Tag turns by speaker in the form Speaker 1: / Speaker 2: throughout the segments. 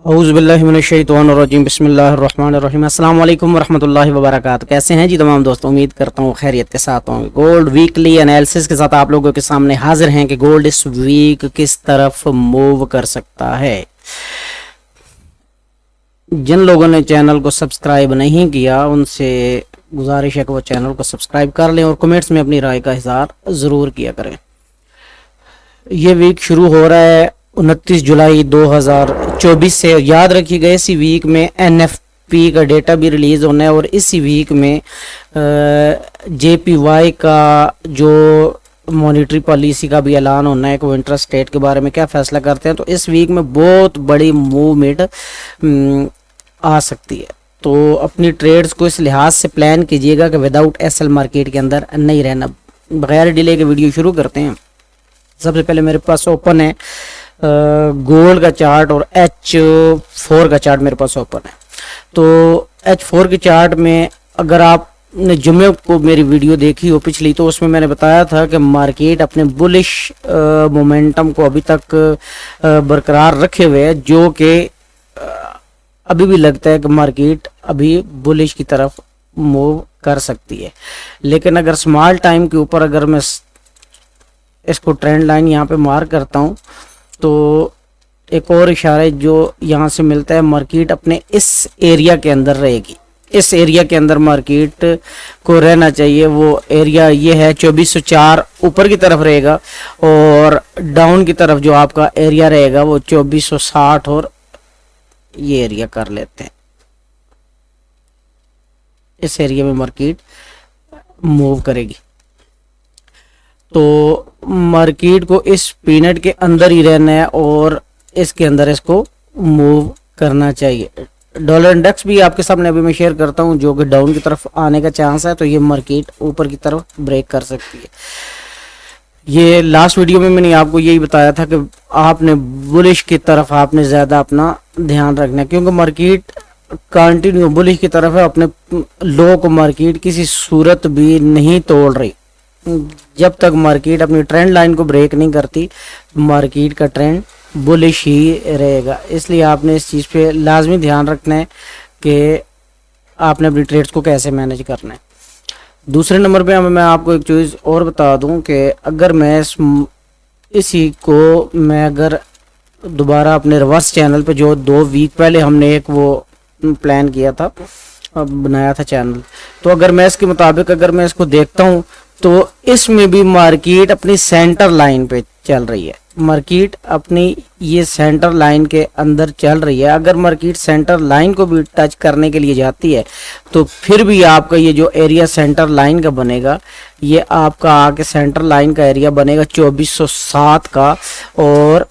Speaker 1: औज़ुबिल्लाहिमिनश्शैतानिर्रजीम बिस्मिल्लाहिर्रहमानिर्रहीम अस्सलाम वालेकुम वरहमतुल्लाहि वबरकातुहू। कैसे हैं जी तमाम दोस्तों, उम्मीद करता हूँ खैरियत के साथ होंगे। गोल्ड वीकली एनालिसिस के साथ आप लोगों के सामने हाजिर हैं कि गोल्ड इस वीक किस तरफ मूव कर सकता है। जिन लोगों ने चैनल को सब्सक्राइब नहीं किया उनसे गुजारिश है कि वो चैनल को सब्सक्राइब कर लें और कमेंट्स में अपनी राय का इज़हार ज़रूर किया करें। ये वीक शुरू हो रहा है 29 जुलाई 2024 से। याद रखिएगा इसी वीक में एनएफपी का डेटा भी रिलीज़ होना है और इसी वीक में जेपीवाई का जो मॉनेटरी पॉलिसी का भी ऐलान होना है कि वो इंटरेस्ट रेट के बारे में क्या फ़ैसला करते हैं। तो इस वीक में बहुत बड़ी मूवमेंट आ सकती है, तो अपनी ट्रेड्स को इस लिहाज से प्लान कीजिएगा कि विदाउट एसएल मार्केट के अंदर नहीं रहना। बगैर डिले के वीडियो शुरू करते हैं। सबसे पहले मेरे पास ओपन है गोल्ड का चार्ट और H4 का चार्ट मेरे पास ओपन है। तो H4 के चार्ट में अगर आपने जुम्मे को मेरी वीडियो देखी हो पिछली, तो उसमें मैंने बताया था कि मार्केट अपने बुलिश मोमेंटम को अभी तक बरकरार रखे हुए है, जो कि अभी भी लगता है कि मार्केट अभी बुलिश की तरफ मूव कर सकती है। लेकिन अगर स्मॉल टाइम के ऊपर अगर मैं इसको ट्रेंड लाइन यहाँ पे मार्क करता हूँ तो एक और इशारा जो यहाँ से मिलता है, मार्केट अपने इस एरिया के अंदर रहेगी। इस एरिया के अंदर मार्केट को रहना चाहिए। वो एरिया ये है 2404 ऊपर की तरफ रहेगा और डाउन की तरफ जो आपका एरिया रहेगा वो 2460 और ये एरिया कर लेते हैं। इस एरिया में मार्केट मूव करेगी, तो मार्केट को इस पीरियड के अंदर ही रहना है और इसके अंदर इसको मूव करना चाहिए। डॉलर इंडेक्स भी आपके सामने अभी मैं शेयर करता हूं, जो कि डाउन की तरफ आने का चांस है, तो ये मार्केट ऊपर की तरफ ब्रेक कर सकती है। ये लास्ट वीडियो में मैंने आपको यही बताया था कि आपने बुलिश की तरफ आपने ज़्यादा अपना ध्यान रखना है, क्योंकि मार्केट कंटिन्यू बुलिश की तरफ है। अपने लो को मार्केट किसी सूरत भी नहीं तोड़ रही। जब तक मार्केट अपनी ट्रेंड लाइन को ब्रेक नहीं करती, मार्केट का ट्रेंड बुलिश ही रहेगा। इसलिए आपने इस चीज़ पे लाजमी ध्यान रखना है कि आपने अपनी ट्रेड्स को कैसे मैनेज करना है। दूसरे नंबर पे मैं आपको एक चीज़ और बता दूं कि अगर मैं इसी को मैं अगर दोबारा अपने रिवर्स चैनल पे, जो 2 वीक पहले हमने एक वो प्लान किया था, बनाया था चैनल, तो अगर मैं इसके मुताबिक अगर मैं इसको देखता हूँ तो इसमें भी मार्केट अपनी सेंटर लाइन पे चल रही है। मार्केट अपनी ये सेंटर लाइन के अंदर चल रही है। अगर मार्केट सेंटर लाइन को भी टच करने के लिए जाती है तो फिर भी आपका ये जो एरिया सेंटर लाइन का बनेगा, ये आपका आके सेंटर लाइन का एरिया बनेगा 2407 का और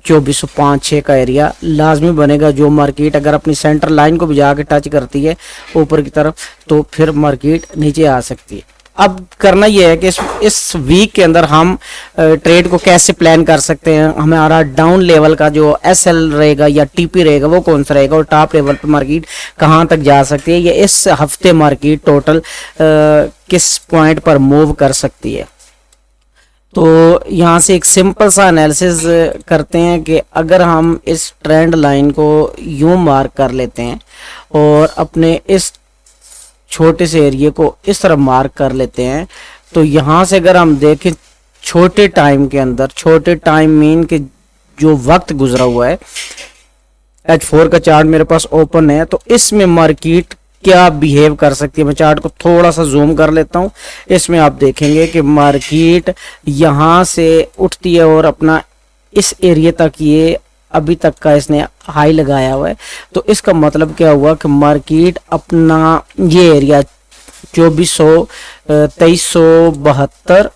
Speaker 1: 2405-6 का एरिया लाजमी बनेगा। जो मार्केट अगर अपनी सेंटर लाइन को भी जाके टच करती है ऊपर की तरफ, तो फिर मार्केट नीचे आ सकती है। अब करना यह है कि इस वीक के अंदर हम ट्रेड को कैसे प्लान कर सकते हैं। हमारा डाउन लेवल का जो एसएल रहेगा या टीपी रहेगा वो कौन सा रहेगा और टॉप लेवल पर मार्केट कहां तक जा सकती है, ये इस हफ्ते मार्केट टोटल किस पॉइंट पर मूव कर सकती है। तो यहाँ से एक सिंपल सा एनालिसिस करते हैं कि अगर हम इस ट्रेंड लाइन को यूं मार्क कर लेते हैं और अपने इस छोटे से एरिया को इस तरह मार्क कर लेते हैं, तो यहाँ से अगर हम देखें छोटे टाइम के अंदर, छोटे टाइम मीन के जो वक्त गुजरा हुआ है, H4 का चार्ट मेरे पास ओपन है, तो इसमें मार्केट क्या बिहेव कर सकती है। मैं चार्ट को थोड़ा सा जूम कर लेता हूँ। इसमें आप देखेंगे कि मार्केट यहाँ से उठती है और अपना इस एरिया तक ये अभी तक का इसने हाई लगाया हुआ है। तो इसका मतलब क्या हुआ कि मार्केट अपना ये एरिया 2400, 2372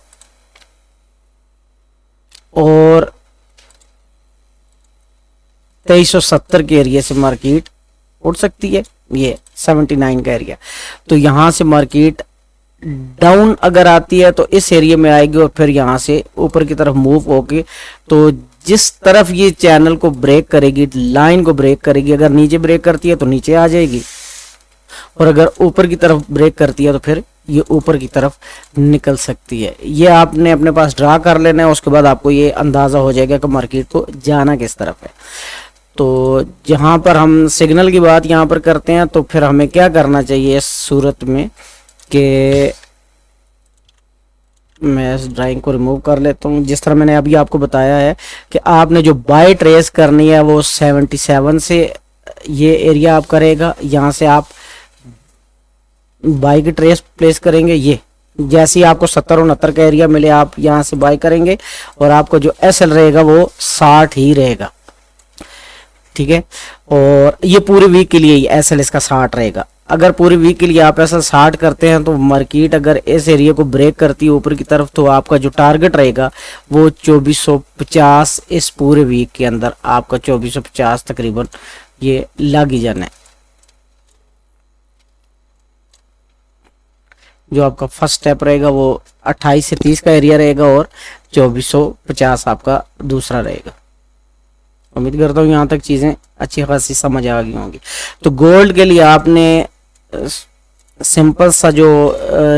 Speaker 1: और 2370 के एरिया से मार्केट उठ सकती है। ये 79 का एरिया, तो यहाँ से मार्केट डाउन अगर आती है तो इस एरिया में आएगी और फिर यहाँ से ऊपर की तरफ मूव होके, तो जिस तरफ ये चैनल को ब्रेक करेगी, लाइन को ब्रेक करेगी, अगर नीचे ब्रेक करती है तो नीचे आ जाएगी और अगर ऊपर की तरफ ब्रेक करती है तो फिर ये ऊपर की तरफ निकल सकती है। ये आपने अपने पास ड्रा कर लेना है, उसके बाद आपको ये अंदाज़ा हो जाएगा कि मार्केट को जाना किस तरफ है। तो जहाँ पर हम सिग्नल की बात यहाँ पर करते हैं तो फिर हमें क्या करना चाहिए इस सूरत में कि मैं इस ड्राइंग को रिमूव कर लेता हूँ। जिस तरह मैंने अभी आपको बताया है कि आपने जो बाई ट्रेस करनी है वो 77 से ये एरिया आप करेगा, यहाँ से आप बाई की ट्रेस प्लेस करेंगे। ये जैसे ही आपको 70 और 69 का एरिया मिले आप यहाँ से बाई करेंगे और आपको जो SL रहेगा वो 60 ही रहेगा, ठीक है। और ये पूरे वीक के लिए SL इसका 60 रहेगा। अगर पूरी वीक के लिए आप ऐसा 60 करते हैं तो मार्केट अगर इस एरिया को ब्रेक करती है ऊपर की तरफ तो आपका जो टारगेट रहेगा वो 2450, इस पूरे वीक के अंदर आपका 2450 तकरीबन ये लग ही जाना है। जो आपका फर्स्ट स्टेप रहेगा वो 28 से 30 का एरिया रहेगा और 2450 आपका दूसरा रहेगा। उम्मीद करता हूँ यहाँ तक चीज़ें अच्छी खासी समझ आ गई होंगी। तो गोल्ड के लिए आपने सिंपल सा जो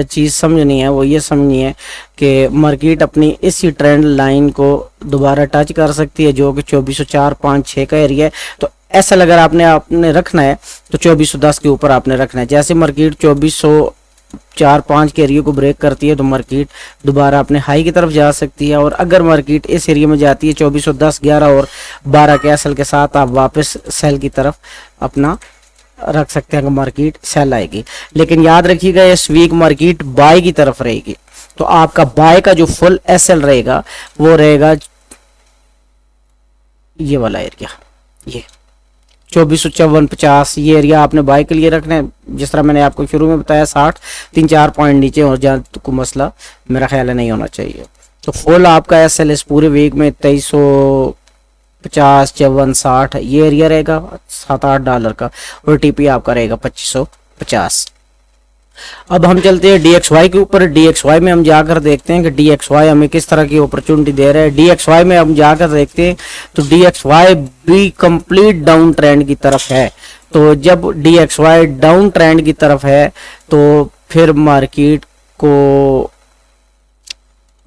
Speaker 1: चीज़ समझनी है वो ये समझनी है कि मार्केट अपनी इसी ट्रेंड लाइन को दोबारा टच कर सकती है जो कि 2404-5-6 का एरिया है। तो ऐसा अगर आपने रखना है तो 2410 के ऊपर आपने रखना है। जैसे मार्केट 2404-5 के एरिया को ब्रेक करती है तो मार्केट दोबारा अपने हाई की तरफ जा सकती है। और अगर मार्केट इस एरिया में जाती है 2410, 11 और 12 के SL के साथ आप वापस सेल की तरफ अपना रख सकते हैं कि मार्केट सेल आएगी। लेकिन याद रखिएगा इस वीक मार्केट बाय की तरफ रहेगी तो आपका बाय का जो फुल SL रहेगा वो रहेगा ये वाला एरिया, ये 2454-50 ये एरिया आपने बाय के लिए रखना है। जिस तरह मैंने आपको शुरू में बताया 60 3-4 पॉइंट नीचे और जहाँ को मसला मेरा ख्याल है नहीं होना चाहिए। तो फुल आपका SL इस पूरे वीक में 2350, 54, 60 ये एरिया रहेगा $7-8 का और TP आपका रहेगा 2550। अब हम चलते हैं DXY के ऊपर। DXY में हम जाकर देखते हैं कि DXY हमें किस तरह की अपॉर्चुनिटी दे रहा है। DXY में हम जाकर देखते हैं तो DXY भी कंप्लीट डाउन ट्रेंड की तरफ है। तो जब DXY डाउन ट्रेंड की तरफ है तो फिर मार्केट को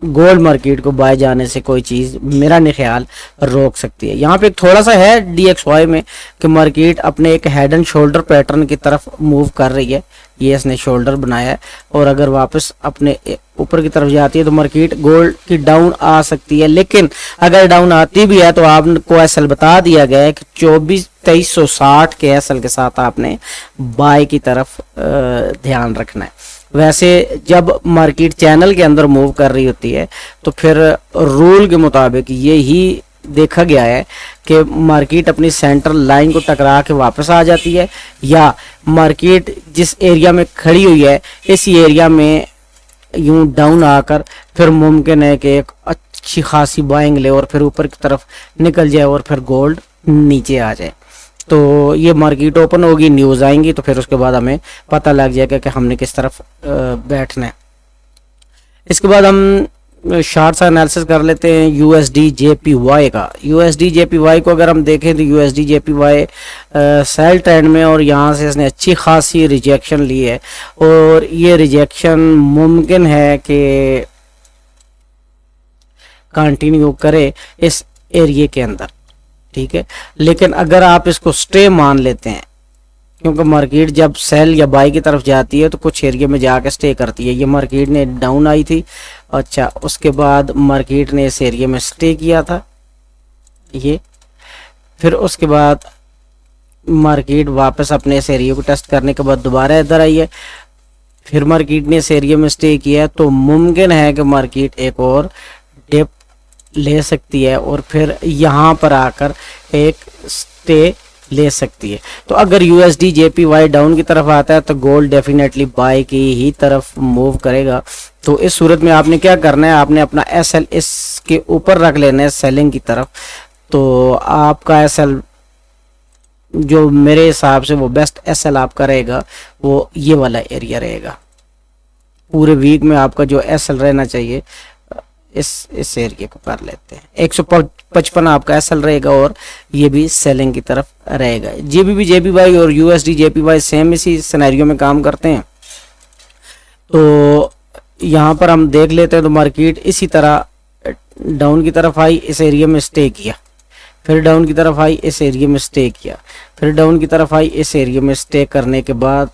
Speaker 1: गोल्ड मार्केट को बाय जाने से कोई चीज़ मेरा नहीं ख्याल रोक सकती है। यहाँ पे एक थोड़ा सा है DXY में कि मार्केट अपने एक हेड एंड शोल्डर पैटर्न की तरफ मूव कर रही है। ये इसने शोल्डर बनाया है और अगर वापस अपने ऊपर की तरफ जाती है तो मार्केट गोल्ड की डाउन आ सकती है। लेकिन अगर डाउन आती भी है तो आपको SL बता दिया गया है कि 2360 के SL के साथ आपने बाय की तरफ ध्यान रखना है। वैसे जब मार्केट चैनल के अंदर मूव कर रही होती है तो फिर रूल के मुताबिक ये ही देखा गया है कि मार्केट अपनी सेंट्रल लाइन को टकरा के वापस आ जाती है या मार्केट जिस एरिया में खड़ी हुई है इसी एरिया में यूं डाउन आकर फिर मुमकिन है कि एक अच्छी खासी बाइंग ले और फिर ऊपर की तरफ निकल जाए और फिर गोल्ड नीचे आ जाए। तो ये मार्केट ओपन होगी, न्यूज़ आएंगी तो फिर उसके बाद हमें पता लग जाएगा कि हमने किस तरफ बैठना है। इसके बाद हम शार्ट सा एनालिसिस कर लेते हैं USD JPY का। USD JPY को अगर हम देखें तो USD JPY सेल ट्रेंड में और यहाँ से इसने अच्छी खासी रिजेक्शन ली है और ये रिजेक्शन मुमकिन है कि कंटिन्यू करे इस एरिया के अंदर, ठीक है। लेकिन अगर आप इसको स्टे मान लेते हैं क्योंकि मार्केट जब सेल या बाई की तरफ जाती है तो कुछ एरिया में जाकर स्टे करती है। ये मार्केट ने डाउन आई थी, अच्छा उसके बाद मार्केट ने इस एरिया में स्टे किया था ये, फिर उसके बाद मार्केट वापस अपने इस एरिया को टेस्ट करने के बाद दोबारा इधर आई है, फिर मार्केट ने इस एरिया में स्टे किया। तो मुमकिन है कि मार्केट एक और डिप ले सकती है और फिर यहाँ पर आकर एक स्टे ले सकती है। तो अगर USD JPY डाउन की तरफ आता है तो गोल्ड डेफिनेटली बाय की ही तरफ मूव करेगा। तो इस सूरत में आपने क्या करना है, आपने अपना SL इसके ऊपर रख लेना है सेलिंग की तरफ। तो आपका SL जो मेरे हिसाब से वो बेस्ट SL आपका रहेगा वो ये वाला एरिया रहेगा। पूरे वीक में आपका जो SL रहना चाहिए इस एरिया को कर लेते हैं 155 आपका SL रहेगा और ये भी सेलिंग की तरफ रहेगा। JBP JPY और USD JPY सेम इसी सिनेरियो में काम करते हैं। तो यहाँ पर हम देख लेते हैं तो मार्केट इसी तरह डाउन की तरफ आई, इस एरिया में स्टे किया, फिर डाउन की तरफ आई, इस एरिया में स्टे किया, फिर डाउन की तरफ आई, इस एरिया में स्टे करने के बाद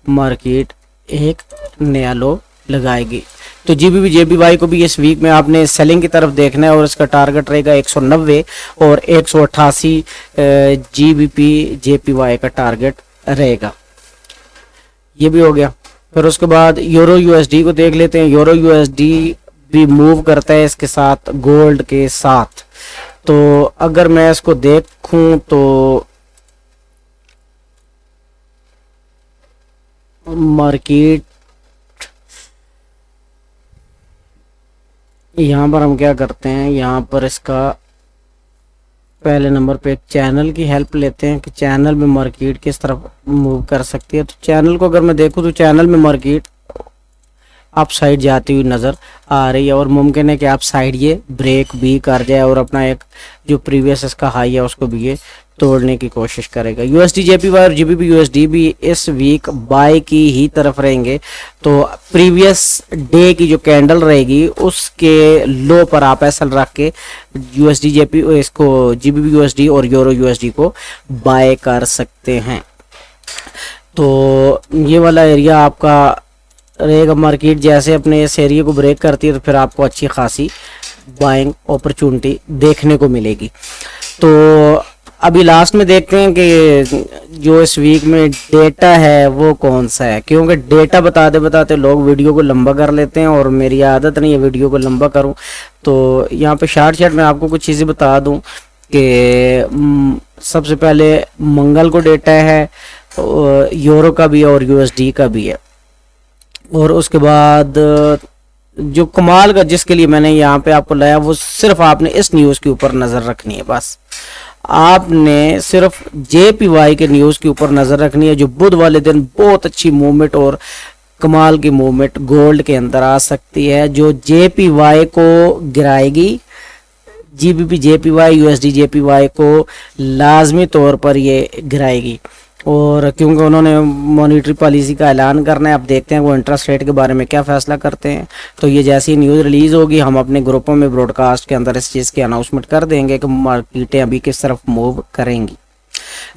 Speaker 1: मार्केट एक नया लो लगाएगी। तो जीबीपी जेपीवाई को भी इस वीक में आपने सेलिंग की तरफ देखना है और इसका टारगेट रहेगा 190 और 188 जीबीपी जेपीवाई का टारगेट रहेगा। ये भी हो गया। फिर उसके बाद यूरो यूएसडी को देख लेते हैं। यूरो यूएसडी भी मूव करता है इसके साथ, गोल्ड के साथ। तो अगर मैं इसको देखूं तो मार्केट यहाँ पर हम क्या करते हैं, यहाँ पर इसका पहले नंबर पे एक चैनल की हेल्प लेते हैं कि चैनल में मार्केट किस तरफ मूव कर सकती है। तो चैनल को अगर मैं देखूं तो चैनल में मार्केट अप साइड जाती हुई नज़र आ रही है और मुमकिन है कि आप साइड ये ब्रेक भी कर जाए और अपना एक जो प्रीवियस इसका हाई है उसको भी ये तोड़ने की कोशिश करेगा। यूएसडी जेपीवाई और जीबीपी यूएसडी भी इस वीक बाय की ही तरफ रहेंगे। तो प्रीवियस डे की जो कैंडल रहेगी उसके लो पर आप एसएल रख के यूएसडी जेपी इसको जीबीपी यूएसडी और यूरो यूएसडी को बाय कर सकते हैं। तो ये वाला एरिया आपका रहेगा। मार्केट जैसे अपने इस एरिया को ब्रेक करती है तो फिर आपको अच्छी खासी बाइंग अपॉर्चुनिटी देखने को मिलेगी। तो अभी लास्ट में देखते हैं कि जो इस वीक में डेटा है वो कौन सा है, क्योंकि डेटा बताते बताते लोग वीडियो को लंबा कर लेते हैं और मेरी आदत नहीं है वीडियो को लंबा करूं। तो यहाँ पे शॉर्ट मैं आपको कुछ चीज़ें बता दूं कि सबसे पहले मंगल को डेटा है, यूरो का भी है और यूएसडी का भी है। और उसके बाद जो कमाल का जिसके लिए मैंने यहाँ पे आपको लाया वो सिर्फ आपने इस न्यूज़ के ऊपर नज़र रखनी है। बस आपने सिर्फ जेपीवाई के न्यूज़ के ऊपर नज़र रखनी है, जो बुध वाले दिन बहुत अच्छी मूवमेंट और कमाल की मूवमेंट गोल्ड के अंदर आ सकती है, जो जेपीवाई को गिराएगी। जीबीपी जेपीवाई यूएसडी जेपीवाई को लाजमी तौर पर ये गिराएगी। और क्योंकि उन्होंने मॉनेटरी पॉलिसी का ऐलान करना है, अब देखते हैं वो इंटरेस्ट रेट के बारे में क्या फ़ैसला करते हैं। तो ये जैसी न्यूज़ रिलीज़ होगी हम अपने ग्रुपों में ब्रॉडकास्ट के अंदर इस चीज़ की अनाउंसमेंट कर देंगे कि मार्केटें अभी किस तरफ मूव करेंगी।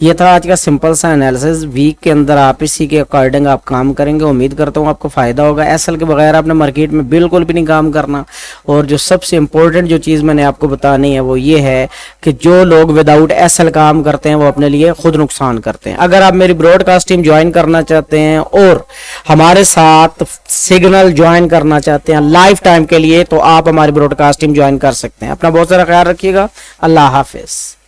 Speaker 1: ये था आज का सिंपल सा एनालिसिस। वीक के अंदर आप इसी के अकॉर्डिंग आप काम करेंगे, उम्मीद करता हूँ आपको फ़ायदा होगा। एसएल के बगैर आपने मार्केट में बिल्कुल भी नहीं काम करना। और जो सबसे इम्पोर्टेंट जो चीज़ मैंने आपको बतानी है वो ये है कि जो लोग विदाउट एसएल काम करते हैं वो अपने लिए खुद नुकसान करते हैं। अगर आप मेरी ब्रॉडकास्ट टीम ज्वाइन करना चाहते हैं और हमारे साथ सिग्नल ज्वाइन करना चाहते हैं लाइफ टाइम के लिए, तो आप हमारी ब्रॉडकास्ट टीम ज्वाइन कर सकते हैं। अपना बहुत सारा ख्याल रखिएगा। अल्लाह हाफिज़।